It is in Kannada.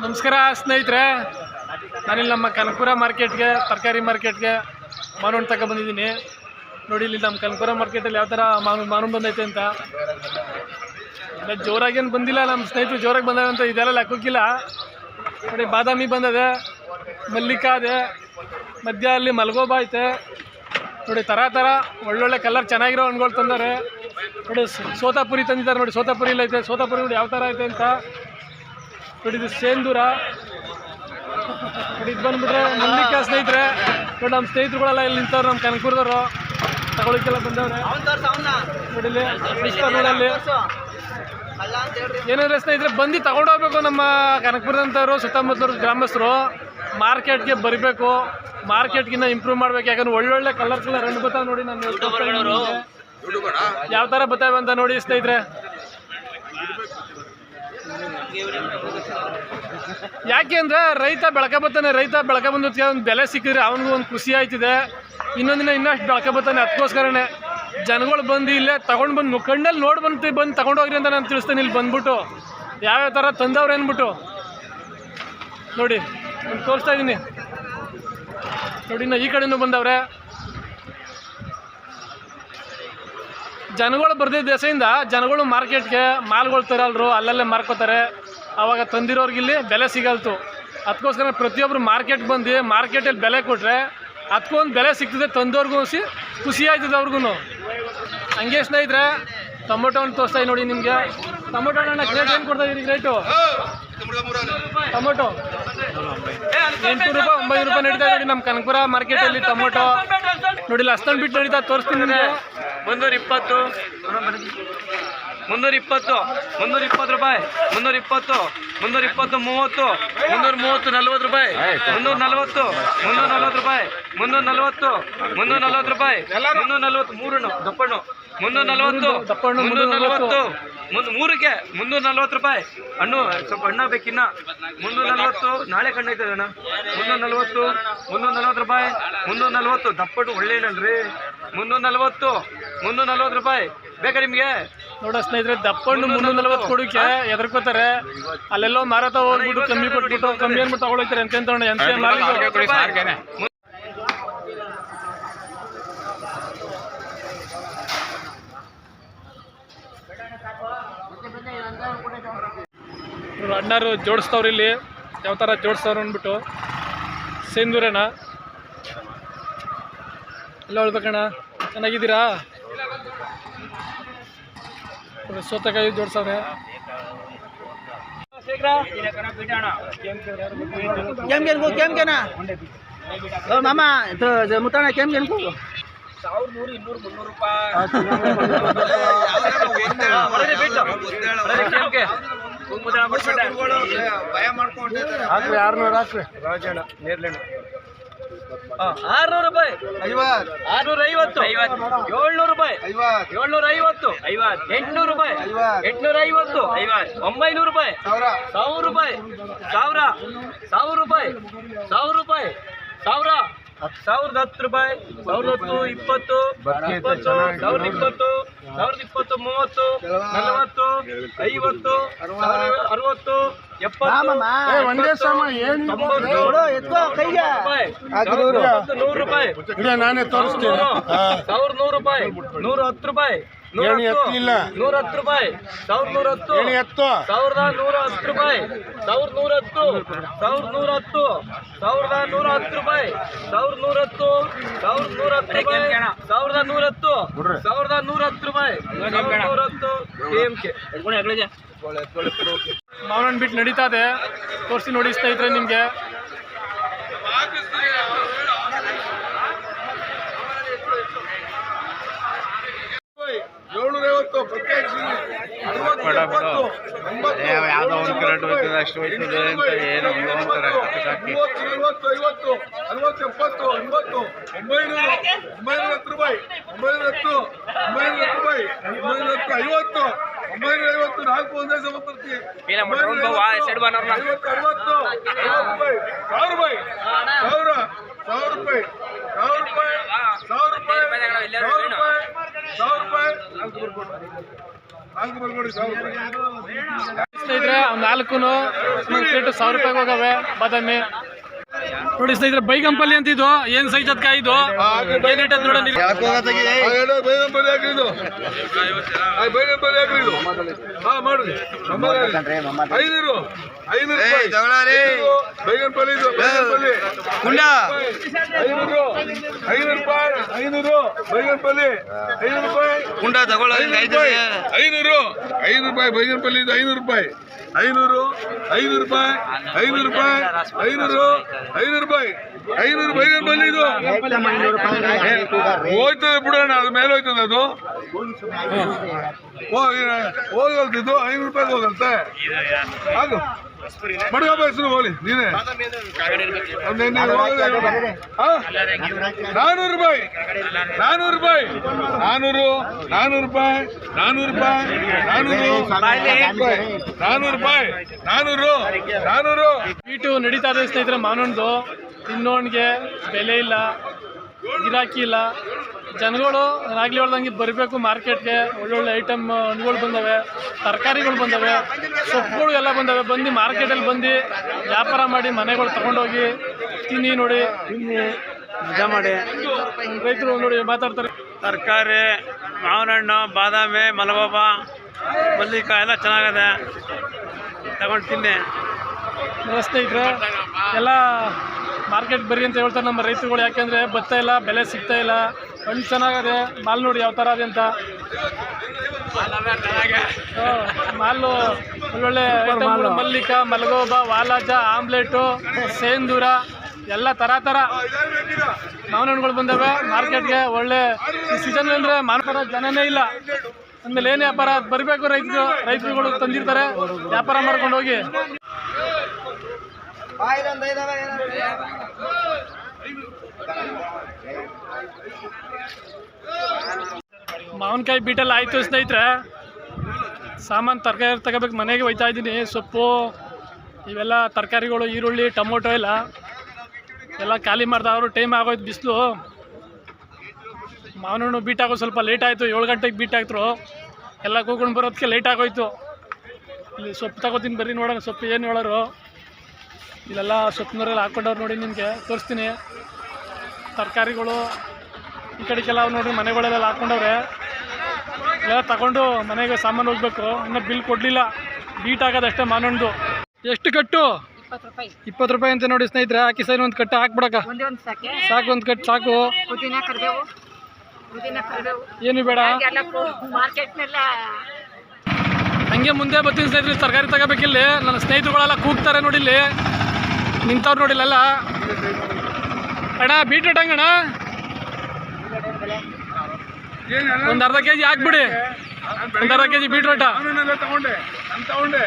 ನಮಸ್ಕಾರ ಸ್ನೇಹಿತರೆ, ನಾನಿಲ್ಲಿ ನಮ್ಮ ಕನಕಪುರ ಮಾರ್ಕೆಟ್ಗೆ ತರಕಾರಿ ಮಾರ್ಕೆಟ್ಗೆ ಮಾನವನ್ ತಗೊಂಡು ಬಂದಿದ್ದೀನಿ. ನೋಡಿ ಇಲ್ಲಿ ನಮ್ಮ ಕನಕಪುರ ಮಾರ್ಕೆಟಲ್ಲಿ ಯಾವ ಥರ ಮಾನವನ್ ಬಂದೈತೆ ಅಂತ. ಜೋರಾಗೇನು ಬಂದಿಲ್ಲ, ನಮ್ಮ ಸ್ನೇಹಿತರು ಜೋರಾಗಿ ಬಂದವೆ ಅಂತ ಇದೆಲ್ಲ ಲೆಕ್ಕೋಕ್ಕಿಲ್ಲ. ನೋಡಿ ಬಾದಾಮಿ ಬಂದದೆ, ಮಲ್ಲಿಕ ಇದೆ, ಮಧ್ಯ ಅಲ್ಲಿ ಮಲ್ಗೋಬಾ ಐತೆ. ನೋಡಿ ಥರ ಥರ ಒಳ್ಳೊಳ್ಳೆ ಕಲರ್ ಚೆನ್ನಾಗಿರೋ ಹಣ್ಗಳು ತಂದಾರೆ. ನೋಡಿ ಸೋತಾಪುರಿ ತಂದಿದ್ದಾರೆ, ನೋಡಿ ಸೋತಾಪುರಿ ಇಲ್ಲ ಐತೆ. ಸೋತಾಪುರಿ ನೋಡಿ ಯಾವ ಥರ ಐತೆ ಅಂತ. ನೋಡಿ ಇದು ಸೇಂದೂರ. ನೋಡಿ ಇದು ಬಂದುಬಿಟ್ರೆ ಮಲ್ಲಿಕ ಸ್ನೇಹಿತರೆ. ನೋಡಿ ನಮ್ಮ ಸ್ನೇಹಿತರುಗಳೆಲ್ಲ ಇಲ್ಲಿ ನಿಂತವ್ರು, ನಮ್ಮ ಕನಕಪುರದವರು ತಗೊಳ್ಳಿಕ್ಕೆಲ್ಲ ಬಂದವ್ರೆ. ನೋಡಿಲ್ಲಿ ನೋಡಲ್ಲಿ ಏನಾದ್ರೆ ಸ್ನೇಹಿತರೆ ಬಂದು ತಗೊಂಡೋಗ್ಬೇಕು. ನಮ್ಮ ಕನಕಪುರದಂಥವ್ರು ಸುತ್ತಮುತ್ತಲ ಗ್ರಾಮಸ್ಥರು ಮಾರ್ಕೆಟ್ಗೆ ಬರಬೇಕು, ಮಾರ್ಕೆಟ್ಗಿನ್ನ ಇಂಪ್ರೂವ್ ಮಾಡ್ಬೇಕು. ಯಾಕಂದ್ರೆ ಒಳ್ಳೊಳ್ಳೆ ಕಲರ್ ಹಣ್ಣು ಬರ್ತಾವೆ. ನೋಡಿ ನಾನು ಯಾವ ಥರ ಬರ್ತಾವೆ ಅಂತ ನೋಡಿ ಸ್ನೇಹಿತರೆ. ಯಾಕೆ ಅಂದರೆ ರೈತ ಬೆಳಕ ಬರ್ತಾನೆ, ರೈತ ಬೆಳಕ ಬಂದಕ್ಕೆ ಒಂದು ಬೆಲೆ ಸಿಕ್ಕಿದ್ರೆ ಅವನಿಗೂ ಒಂದು ಖುಷಿ ಆಯ್ತಿದೆ. ಇನ್ನೊಂದಿನ ಇನ್ನಷ್ಟು ಬೆಳಕ ಬರ್ತಾನೆ. ಅದಕ್ಕೋಸ್ಕರನೇ ಜನಗಳು ಬಂದು ಇಲ್ಲೇ ತಗೊಂಡು ಬಂದು ಕಣ್ಣಲ್ಲಿ ನೋಡಿ ಬಂದು ತಗೊಂಡೋಗ್ರಿ ಅಂತ ನಾನು ತಿಳಿಸ್ತೇನೆ. ಇಲ್ಲಿ ಬಂದ್ಬಿಟ್ಟು ಯಾವ್ಯಾವ ಥರ ತಂದವ್ರು ಅಂದ್ಬಿಟ್ಟು ನೋಡಿ ನಾನು ತೋರಿಸ್ತಾ ಇದ್ದೀನಿ. ನೋಡಿ ಇನ್ನು ಈ ಕಡೆಯೂ ಬಂದವ್ರೆ ಜನಗಳು. ಬರ್ದಿದ್ದ ದೆಸೆಯಿಂದ ಜನಗಳು ಮಾರ್ಕೆಟ್ಗೆ ಮಾಲ್ಗಳು ತರಲ್ರು, ಅಲ್ಲಲ್ಲೇ ಮಾರ್ಕೋತಾರೆ. ಆವಾಗ ತಂದಿರೋರ್ಗಿಲ್ಲಿ ಬೆಲೆ ಸಿಗಲ್ತು. ಅದಕ್ಕೋಸ್ಕರ ಪ್ರತಿಯೊಬ್ಬರು ಮಾರ್ಕೆಟ್ ಬಂದು ಮಾರ್ಕೆಟಲ್ಲಿ ಬೆಲೆ ಕೊಟ್ಟರೆ ಅದಕ್ಕೊಂದು ಬೆಲೆ ಸಿಗ್ತದೆ. ತಂದವ್ರಿಗೂ ಖುಷಿ ಆಯ್ತದೆ ಅವ್ರಿಗೂ. ಹಂಗೆ ಸ್ನೇಹಿತರೆ ಟೊಮೊಟೊ ಹಣ್ಣು ತೋರಿಸ್ತಾ ನೋಡಿ ನಿಮಗೆ. ಟೊಮೊಟೊ ಹಣ್ಣು ರೇಟ್ ಏನು ಕೊಡ್ತಾ ಇದ್ದೀರಿ? ರೇಟು ಟೊಮೊಟೊ 800 ರೂಪಾಯಿ 900 ರೂಪಾಯಿ ನಡೀತಾ ನೋಡಿ ನಮ್ಮ ಕನಕಪುರ ಮಾರ್ಕೆಟಲ್ಲಿ ಟೊಮೊಟೊ. ನೋಡಿ ಇಲ್ಲಿ ಅಷ್ಟೊಂದು ಬಿಟ್ಟು ನಡೀತಾ ತೋರಿಸ್ತೀನಿ ನಿಮಗೆ. 320 320 320 ರೂಪಾಯಿ 320 320 30 330 40 ರೂಪಾಯಿ 340 340 ರೂಪಾಯಿ 340 340 ರೂಪಾಯಿ 340 ಮೂರಣ್ಣು ದಪ್ಪಣ್ಣು 340 340 ಮೂರಕ್ಕೆ 340 ರೂಪಾಯಿ. ಹಣ್ಣು ಸ್ವಲ್ಪ ಹಣ್ಣ ಬೇಕಿನ್ನ 340. ನಾಳೆ ಕಣ್ಣೈತದೆ ಅಣ್ಣ. 340 340 ರೂಪಾಯಿ 340 ದಪ್ಪಣ್ಣು ಒಳ್ಳೆ ಹಣ್ಣಲ್ರಿ. 340 340 ರೂಪಾಯಿ ಬೇಕಾ ನಿಮಗೆ? ನೋಡ ಸ್ನೇಹಿತರೆ ದಪ್ಪಣ್ಣು 340 ಕೊಡೋಕೆ ಎದರ್ಕೋತಾರೆ. ಅಲ್ಲೆಲ್ಲೋ ಮಾರಾಟ ಹೋಗ್ಬಿಟ್ಟು ಕಮ್ಮಿ ಕೊಟ್ಬಿಟ್ಟು ಕಮ್ಮಿ ಅಂದ್ಬಿಟ್ಟು ತಗೊಳ್ತಾರೆ. ಎಂತ ನೋಡಿ ಎಂತ ಅಣ್ಣಾರು ಜೋಡಿಸ್ತವ್ರು. ಇಲ್ಲಿ ಯಾವ ಥರ ಜೋಡಿಸ್ತವ್ರು ಅಂದ್ಬಿಟ್ಟು. ಸೇಂದೂರೇನ ಎಲ್ಲ ಹೇಳ್ಬೇಕಣ್ಣ, ಚೆನ್ನಾಗಿದ್ದೀರಾ? ಸೋತೆಕಾಯಿ ಜೋಡಿಸವ್ರೆ. ಮಾಮ ಮುತ್ತಣ್ಣ ಕೆಮ್ ಕೆನ್ಕು 100 200 300 ರೂಪಾಯಿ ಹಾಕ್ರಿ 600 ಹಾಕ್ರಿ. 600 ರೂಪಾಯಿ 650 700 ರೂಪಾಯಿ 750 800 ರೂಪಾಯಿ 850 900 ರೂಪಾಯಿ 1000 ರೂಪಾಯಿ 1000 ರೂಪಾಯಿ 1000 ರೂಪಾಯಿ 1000 1010 ರೂಪಾಯಿ 1010 20 20 1020 1020 30 40 50 60 70 ಒಂದೇ ಸಮ ಏನು 100 ರೂಪಾಯಿ ನಾನೇ ತೋರಿಸ್ತೀನಿ. 1100 ರೂಪಾಯಿ 110 ರೂಪಾಯಿ 110 ರೂಪಾಯಿ 1110 1110 ರೂಪಾಯಿ 1110 1110 1110 ರೂಪಾಯಿ 1110 1110 1110 ರೂಪಾಯಿ 1110 KMK ಮಾವನಣ್ಣ ಬಿಟ್ಟು ನಡೀತಾ ಇದೆ. ತೋರಿಸಿ ನೋಡಿ ಸ್ನೇಹಿತರೆ ನಿಮಗೆ. ಯಾವುದೋ ಒಂದು ಕರೆಂಟ್ ಹೋಗ್ತದೆ ಅಷ್ಟು ಹೋಗ್ತದೆ ಅಂತ ಏನು ಅಂತಾರೆ. 50 60 70 80 90 910 ರೂಪಾಯಿ 910 ರೂಪಾಯಿ 910 50 ನಾಲ್ಕು ಒಂದೇ ಸಮ ಬರ್ತೀವಿ. 50 60 ರೂಪಾಯಿ 1000 ರೂಪಾಯಿ 1000 ರೂಪಾಯಿ 1000 ರೂಪಾಯಿ 1000 ರೂಪಾಯಿ 1000 ರೂಪಾಯಿ 1000 ರೂಪಾಯಿ ಸ್ನೇಹಿತರೆ 4 ರೇಟು 1000 ರೂಪಾಯಿಗೆ ಹೋಗವೆ ಬಾದಾಮಿ. ನೋಡಿ ಸ್ನೇಹಿತರೆ ಬೈಗಂಪಲ್ಲಿ ಅಂತ ಇದು ಏನ್ ಸೈಜ್ ಅದ್ಕ ಇದು ಏನ್ ರೇಟ್ ಅಂತ ನೋಡೋಣ. ಬೈಗಂಪಲ್ಲಿ ಹಾಕಿದ್ದು ಹಾ ಮಾಡ್ರಿ 500 ರೂಪಾಯಿ ಬೈಗಂಪಲ್ಲಿ ಇದು ಬೈಗಂಪಲ್ಲಿ 500 ಬೈಗಂಪಲ್ಲಿ 500 ರೂಪಾಯಿ ಕುಂಡ ತಗೊಳ್ಳಿ 500 ರೂಪಾಯಿ ಬೈಗಂಪಲ್ಲಿ ಇದು 500 ರೂಪಾಯಿ 500 ರೂಪಾಯಿ 500 ರೂಪಾಯಿ 500 ರೂಪಾಯಿ 500 ಬೈಗಂಪಲ್ಲಿ ಇದು ಹೋಯ್ತದೆ ಬಿಡೋಣ ಅದ್ರ ಮೇಲೆ ಹೋಯ್ತದೆ ಅದು ಹೋಗಲ್ತಿದ್ದು 500 ರೂಪಾಯಿಗೆ ಹೋಗಂತೆ ಅದು ಮಡ್ಗಪ್ಪ ಹೆಸರು ಹೋಗ್ಲಿ ನೀನೇ 400 ರೂಪಾಯಿ 400 ರೂಪಾಯಿ 400 ರೂಪಾಯಿ 400 ರೂಪಾಯಿ 400 ರೂಪಾಯಿ 400 ಈಟು ನಡೀತಾ ಇದೆ ಸ್ನೇಹಿತರೆ. ಮಾನವನ್ದು ತಿನ್ನೋಣಿಗೆ ಬೆಲೆ ಇಲ್ಲ, ಗಿರಾಕಿ ಇಲ್ಲ. ಜನಗಳು ನಾನಾಗಲಿ ಹೇಳ್ದಂಗೆ ಬರಬೇಕು ಮಾರ್ಕೆಟ್ಗೆ. ಒಳ್ಳೊಳ್ಳೆ ಐಟಮ್ ಹಣ್ಣುಗಳು ಬಂದವೆ, ತರಕಾರಿಗಳು ಬಂದವೆ, ಸೊಪ್ಪುಗಳು ಎಲ್ಲ ಬಂದವೆ. ಬಂದು ಮಾರ್ಕೆಟಲ್ಲಿ ಬಂದು ವ್ಯಾಪಾರ ಮಾಡಿ ಮನೆಗಳು ತಗೊಂಡೋಗಿ ತಿನ್ನಿ ನೋಡಿ, ಮಜಾ ಮಾಡಿ. ರೈತರು ನೋಡಿ ಮಾತಾಡ್ತಾರೆ. ತರಕಾರಿ, ಮಾವಿನ ಹಣ್ಣು, ಬಾದಾಮಿ, ಮಲಗೋಬ, ಮಲ್ಲಿಕಾಯಿ ಎಲ್ಲ ಚೆನ್ನಾಗಿದೆ, ತಗೊಂಡು ತಿನ್ನಿ. ಸ್ನೇಹಿತರೆ ಎಲ್ಲ ಮಾರ್ಕೆಟ್ ಬರ್ರಿ ಅಂತ ಹೇಳ್ತಾರೆ ನಮ್ಮ ರೈತರುಗಳು. ಯಾಕೆಂದರೆ ಬರ್ತಾ ಇಲ್ಲ, ಬೆಲೆ ಸಿಗ್ತಾ ಇಲ್ಲ. ಹಣ್ಣು ಚೆನ್ನಾಗದೆ, ಮಾಲ್ ನೋಡಿ ಯಾವ ಥರ ಇದೆ ಅಂತ. ಮಾಲು ಒಳ್ಳೊಳ್ಳೆ ಐಟಮ್ಗಳು, ಮಲ್ಲಿಕಾ, ಮಲಗೋಬ, ವಾಲಾಜ, ಆಮ್ಲೆಟು, ಸೇಂದೂರ ಎಲ್ಲ ಥರ ಮಾವಿನ ಹಣ್ಣುಗಳು ಬಂದವೆ ಮಾರ್ಕೆಟ್ಗೆ. ಒಳ್ಳೆ ಈ ಸೀಸನ್ ಅಂದರೆ ಮಾನಪರ ಜನನೇ ಇಲ್ಲ ಅಂದಮೇಲೆ ಏನು ವ್ಯಾಪಾರ ಬರಬೇಕು. ರೈತರುಗಳು ತಂದಿರ್ತಾರೆ, ವ್ಯಾಪಾರ ಮಾಡ್ಕೊಂಡು ಹೋಗಿ. ಮಾವಿನಕಾಯಿ ಬೀಟೆಲ್ಲ ಆಯಿತು ಸ್ನೇಹಿತರೆ. ಸಾಮಾನು ತರಕಾರಿ ತಗೋಬೇಕು, ಮನೆಗೆ ಒಯ್ತಾ ಇದ್ದೀನಿ. ಸೊಪ್ಪು ಇವೆಲ್ಲ ತರಕಾರಿಗಳು, ಈರುಳ್ಳಿ, ಟೊಮೊಟೊ ಎಲ್ಲ ಖಾಲಿ ಮಾಡ್ದವರು. ಟೈಮ್ ಆಗೋಯ್ತು, ಬಿಸಿಲು. ಮಾವಿನ ಹಣ್ಣು ಬೀಟ್ ಆಗೋದು ಸ್ವಲ್ಪ ಲೇಟ್ ಆಯಿತು. 7 ಗಂಟೆಗೆ ಬೀಟ್ ಹಾಕ್ತರು. ಎಲ್ಲ ಕೂತ್ಕೊಂಡು ಬರೋದಕ್ಕೆ ಲೇಟ್ ಆಗೋಯ್ತು. ಇಲ್ಲಿ ಸೊಪ್ಪು ತಗೋತೀನಿ ಬರ್ರಿ ನೋಡೋಣ. ಸೊಪ್ಪು ಏನು ಹೇಳೋರು ಇಲ್ಲೆಲ್ಲ ಸೊಪ್ಪಿನವರೆಲ್ಲ ಹಾಕ್ಕೊಂಡವ್ರು ನೋಡಿ, ನಿಮಗೆ ತೋರಿಸ್ತೀನಿ. ತರಕಾರಿಗಳು ಈ ಕಡೆಗೆಲ್ಲ ನೋಡ್ರಿ, ಮನೆಗಳೆಲ್ಲ ಹಾಕ್ಕೊಂಡವ್ರೆ. ಎಲ್ಲ ತಗೊಂಡು ಮನೆಗೆ ಸಾಮಾನು ಹೋಗ್ಬೇಕು. ಇನ್ನೂ ಬಿಲ್ ಕೊಡಲಿಲ್ಲ, ಬೀಟ್ ಆಗೋದಷ್ಟೇ ಮಾನೊಂದು. ಎಷ್ಟು ಕಟ್ಟು? 20 ರೂಪಾಯಿ ಅಂತ ನೋಡಿ ಸ್ನೇಹಿತರೆ. ಹಾಕಿ ಸೈನ್ ಒಂದು ಕಟ್ಟು ಹಾಕ್ಬಿಡಕ ಸಾಕು. ಒಂದು ಕಟ್ಟು ಸಾಕು, ಏನು ಬೇಡ. ಹಂಗೆ ಮುಂದೆ ಬರ್ತೀನಿ ಸ್ನೇಹಿತರೆ. ತರಕಾರಿ ತಗೋಬೇಕಿಲ್ಲಿ. ನನ್ನ ಸ್ನೇಹಿತರುಗಳೆಲ್ಲ ಕೂಗ್ತಾರೆ ನೋಡಿ, ಇಲ್ಲಿ ನಿಂತವ್ರು ನೋಡಿಲ್ಲ. ಅಣ್ಣ ಬೀಟ್ರೂಟ್ ಹಂಗಣ್ಣ ಒಂದು ಅರ್ಧ kg ಹಾಕ್ಬಿಡಿ. ಒಂದು ಅರ್ಧ kg ಬೀಟ್ರೂಟ ತಗೊಂಡೆ